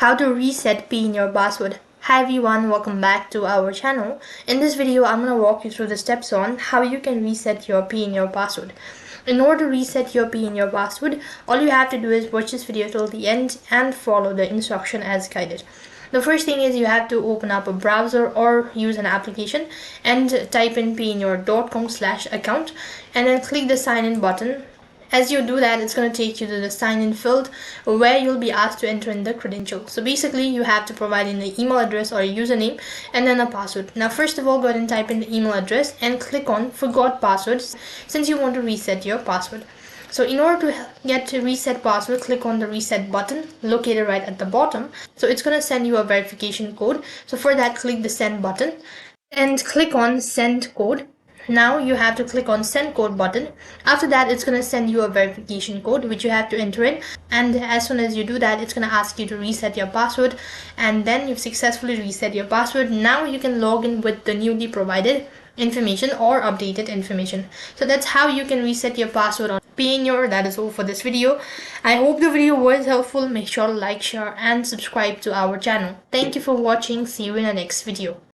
How to reset PIN your password. Hi everyone, welcome back to our channel. In this video, I'm going to walk you through the steps on how you can reset your PIN your password. In order to reset your PIN your password, all you have to do is watch this video till the end and follow the instruction as guided. The first thing is you have to open up a browser or use an application and type in payoneer.com/account and then click the sign in button. As you do that, it's going to take you to the sign in field where you'll be asked to enter in the credentials. So basically you have to provide in the email address or a username and then a password. Now first of all, go ahead and type in the email address and click on forgot password since you want to reset your password. So in order to get to reset password, click on the reset button located right at the bottom. So it's going to send you a verification code. So for that, click the send button and click on send code. Now you have to click on send code button. After that, it's going to send you a verification code which you have to enter in, and as soon as you do that, it's going to ask you to reset your password, and then you've successfully reset your password. Now you can log in with the newly provided information or updated information. So that's how you can reset your password on Payoneer. That is all for this video. I hope the video was helpful. Make sure to like, share and subscribe to our channel. Thank you for watching. See you in the next video.